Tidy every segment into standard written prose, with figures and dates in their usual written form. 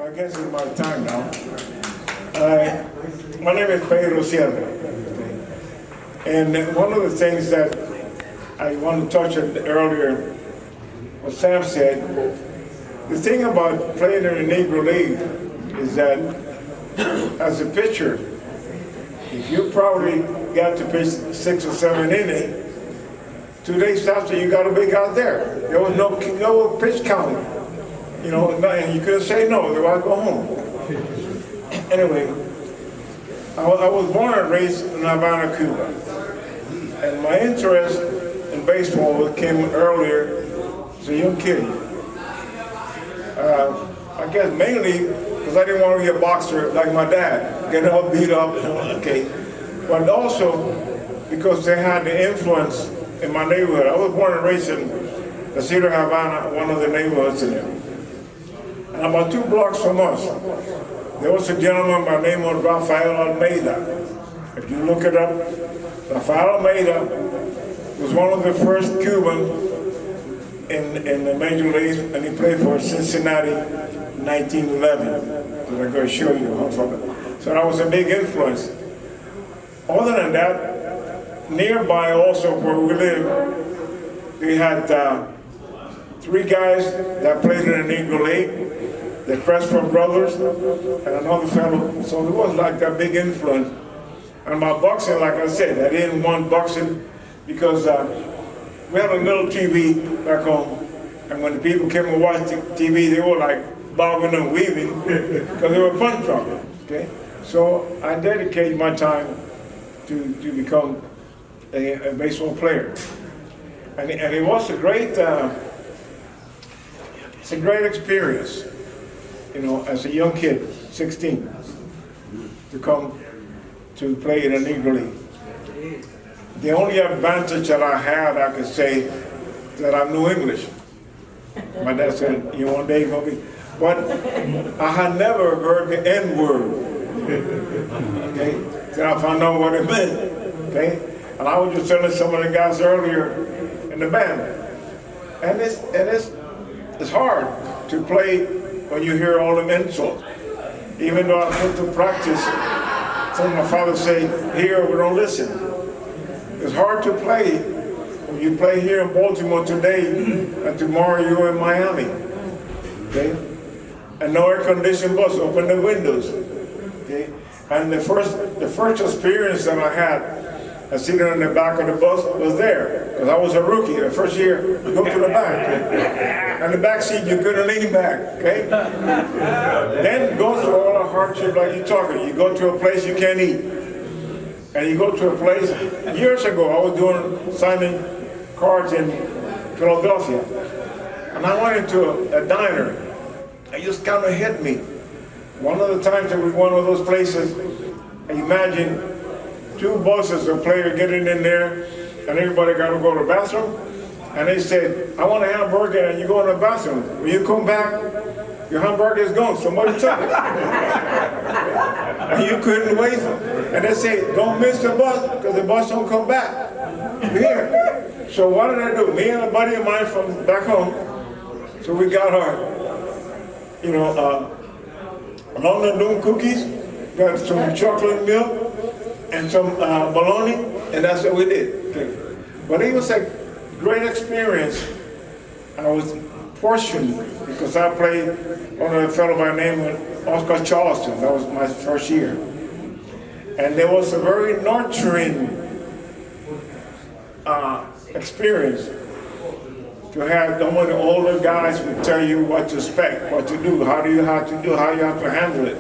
I guess it's my time now. My name is Pedro. And one of the things that I want to touch on earlier, what Sam said, the thing about playing in the Negro League is that as a pitcher, if you probably got to pitch 6 or 7 innings, 2 days after you got to be out there. There was no pitch count. You know, and you couldn't say no, they want to go home. Anyway, I was born and raised in Havana, Cuba. And my interest in baseball came earlier as a young kid. I guess mainly because I didn't want to be a boxer like my dad, get all beat up, okay. But also because they had the influence in my neighborhood. I was born and raised in the city of Havana, one of the neighborhoods in there. And about 2 blocks from us, there was a gentleman by the name of Rafael Almeida. If you look it up, Rafael Almeida was one of the first Cubans in the major leagues, and he played for Cincinnati in 1911. So I'm going to show you. So that was a big influence. Other than that, nearby also where we live, we had 3 guys that played in the Negro League, the Crestford brothers, and another fellow. So it was like that big influence. And my boxing, like I said, I didn't want boxing because we had a little TV back home, and when the people came and watched the TV, they were like bobbing and weaving because they were punch drunkers. Okay, so I dedicated my time to become a baseball player, and it was a great, it's a great experience, you know, as a young kid, 16, to come to play in a Negro League. The only advantage that I had, I could say, that I knew English. My dad said, "You one day gonna be," but I had never heard the N-word. Okay, so I found out what it meant. Okay, and I was just telling some of the guys earlier in the band, and it's hard to play when you hear all the insults. Even though I put to practice, some of my father say, "Here we don't listen." It's hard to play when you play here in Baltimore today and tomorrow you're in Miami. Okay? And no air conditioned bus, open the windows. Okay? And the first experience that I had sitting in the back of the bus was there. Because I was a rookie. The first year, you go to the back. And the back seat, you couldn't lean back. Okay? Then go through all the hardship like you're talking. You go to a place you can't eat. And you go to a place, years ago, I was signing cards in Philadelphia. And I went into a diner. It just kind of hit me. One of the times that we went one of those places, imagine 2 buses of players getting in there, and everybody got to go to the bathroom. And they said, "I want a hamburger," and you go in the bathroom. When you come back, your hamburger is gone. Somebody took it. And you couldn't wait for it. And they say, "Don't miss the bus, because the bus don't come back." Here. So what did I do? Me and a buddy of mine from back home, so we got our, you know, London Doom cookies, got some chocolate milk, and some bologna, and that's what we did. Okay. But it was a great experience. I was fortunate because I played under a fellow by the name of Oscar Charleston. That was my first year. And there was a very nurturing experience to have some of the older guys would tell you what to expect, what to do, how you have to handle it.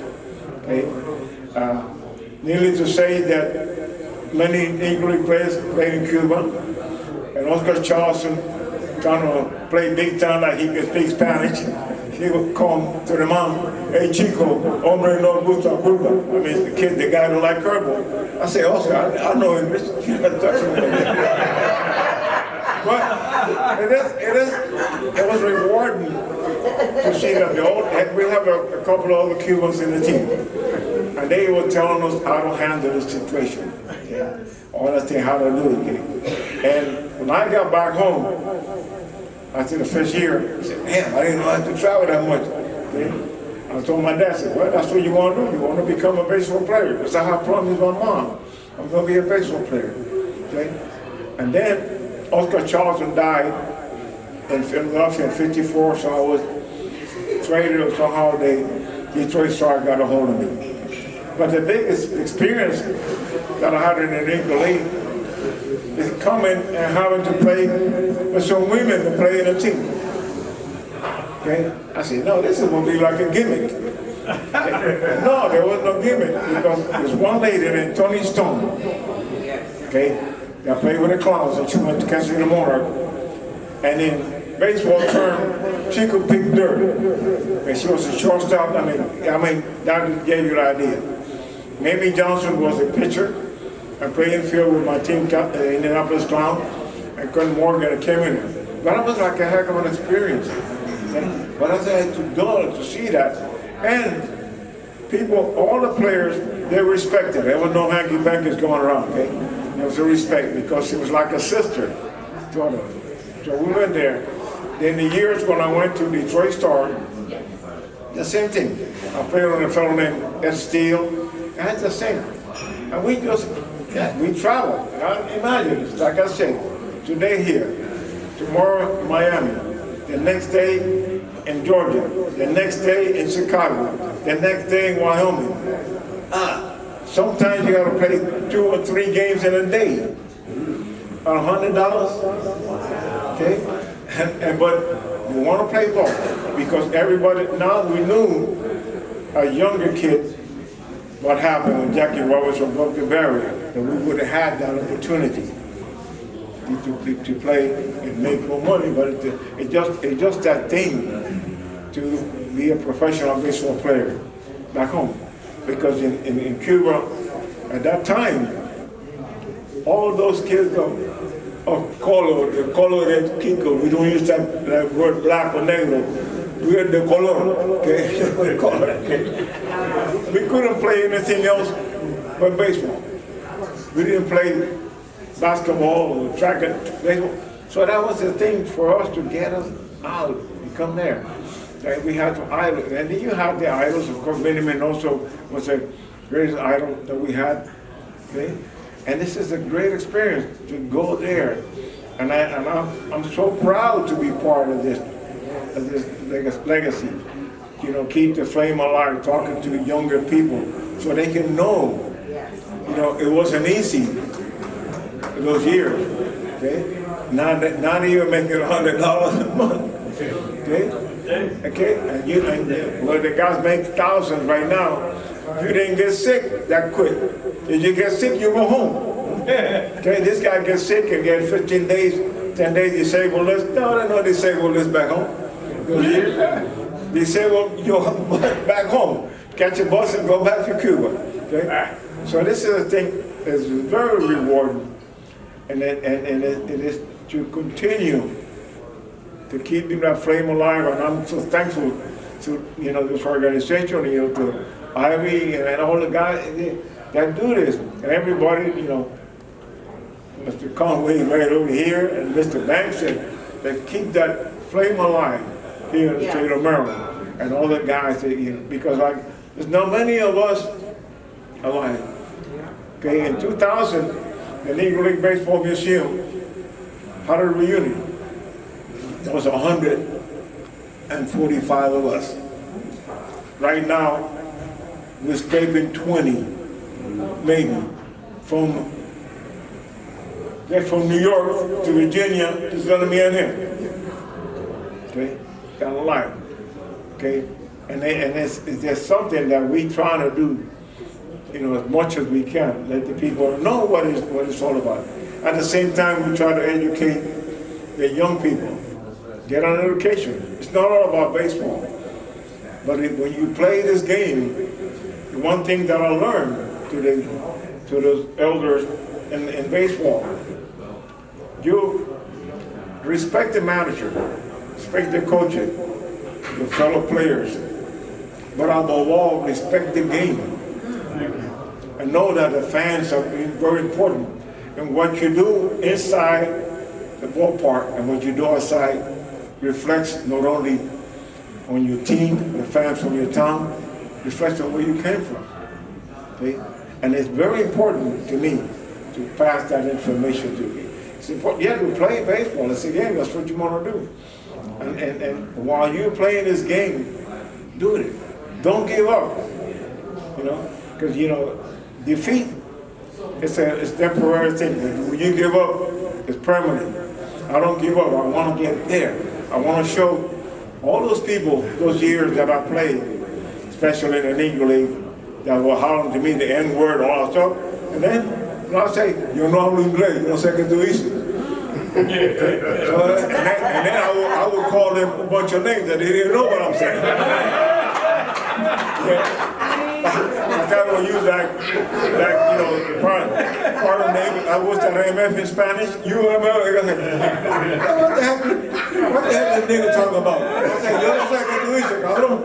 Okay? Needless to say that many Negro League players played in Cuba, and Oscar Charleston trying to play big time like he could speak Spanish. He would come to the mom, "Hey Chico, hombre no gusta Cuba." I mean, the kid, the guy don't like curveball. I say, "Oscar, I know him. You gotta touch him." But it was rewarding to see that we have a couple of other Cubans in the team, and they were telling us how to handle the situation. Yeah, all that thing, how to do it. Okay? And when I got back home, after the first year, I said, "Man, I didn't know I had to travel that much." Okay? I told my dad, I said, well, that's what you want to do. You want to become a baseball player. Because I have promised my mom, I'm going to be a baseball player. Okay? And then Oscar Charleston died in Philadelphia in '54, so I was traded, or somehow the Detroit Star got a hold of me. But the biggest experience that I had in the Negro League is coming and having to play with some women to play in a team. Okay? I said, no, this is going to be like a gimmick. No, there was no gimmick, because there's one lady named Tony Stone, okay, that played with the Clowns, and she went to Kansas City Monarch. And in baseball term, she could pick dirt. And she was a shortstop. I mean, that gave you the idea. Judy Johnson was a pitcher. I played in field with my team, Indianapolis Clown, and Colonel Morgan came in. But it was like a heck of an experience. But I said to go to see that, and people, all the players, they respected. There was no hanky-pankies going around, okay? There was a respect, because she was like a sister to us. So we went there. Then the years when I went to Detroit Star, the same thing. I played on a fellow named Ed Steele. And it's the same. And we just, we traveled. Imagine, it's like I said, today here, tomorrow Miami, the next day in Georgia, the next day in Chicago, the next day in Wyoming. Sometimes you got to play 2 or 3 games in a day. $100, okay? But you want to play ball, because everybody, now we knew a younger kid what happened when Jackie Robinson broke the barrier, that we would have had that opportunity to play and make more money, but it's just that thing to be a professional baseball player back home. Because in Cuba, at that time, all those kids of color, the color de Kiko, we don't use that word black or negro. We had the color, okay? We couldn't play anything else but baseball. We didn't play basketball or track and baseball. So that was the thing for us to get us out and come there. Okay? We had some idols, and then you had the idols. Of course, Benjamin also was the greatest idol that we had. Okay? And this is a great experience to go there. And I'm so proud to be part of this legacy. You know, keep the flame alive, talking to younger people so they can know, you know, it wasn't easy those years, okay? Not even making $100 a month, okay? And well, the guys make thousands right now. You didn't get sick that quick. If you get sick, you go home. Okay, this guy gets sick and gets 15 days, 10 days disabled list. No, there's no disabled list back home. Disabled, you're back home. Catch a bus and go back to Cuba. Okay? So this is a thing that's very rewarding. And it is to continue to keep that flame alive. And I'm so thankful to, you know, this organization, you know, to Ivy and all the guys that do this. And everybody, you know, Mr. Conway right over here and Mr. Banks, that keep that flame alive here in the state of Maryland. And all the guys that, you know, because like, there's not many of us alive. Okay, in 2000, the Negro League Baseball Museum had a reunion. There was 145 of us. Right now, we're scraping 20, maybe, from New York to Virginia to Zonomia here. Okay, got a line. Okay, and there's something that we trying to do, you know, as much as we can, let the people know what it's all about. At the same time, we try to educate the young people, get an education. It's not all about baseball, but when you play this game, the one thing that I learned to those elders in baseball, you respect the manager, respect the coaches, your fellow players, but above all, respect the game. And know that the fans are very important. And what you do inside the ballpark and what you do outside reflects not only on your team, the fans from your town, reflects on where you came from. Okay? And it's very important to me to pass that information to you. It's important. Yeah, we play baseball. It's a game. That's what you want to do. And while you're playing this game, do it. Don't give up. You know, because defeat. It's temporary thing. When you give up, it's permanent. I don't give up. I want to get there. I want to show all those people, those years that I played, especially in the Negro League, that were hollering to me the N-word and all that stuff. And then I say, yo no hablo inglés, yo no sé qué tú dices. And then I would call them a bunch of names that they didn't know what I'm saying. I kind of use part of the name. I was the MF in Spanish. What the heck is this nigga talking about? I said, yo no sé qué tú dices, cabrón.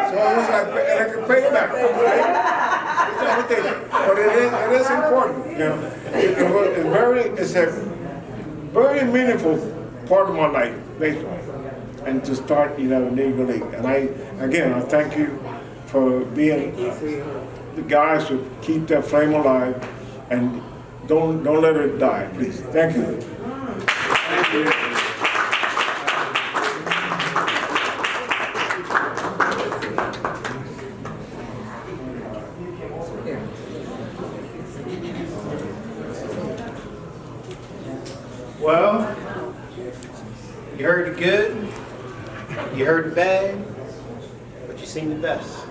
So I was like, I could pay back. But it is important. It's a very meaningful part of my life, basically. And to start, Negro League. And I thank you for being the guys who keep that flame alive and don't let it die, please. Thank you. Thank you. Well, you heard the good, you heard the bad, but you seen the best.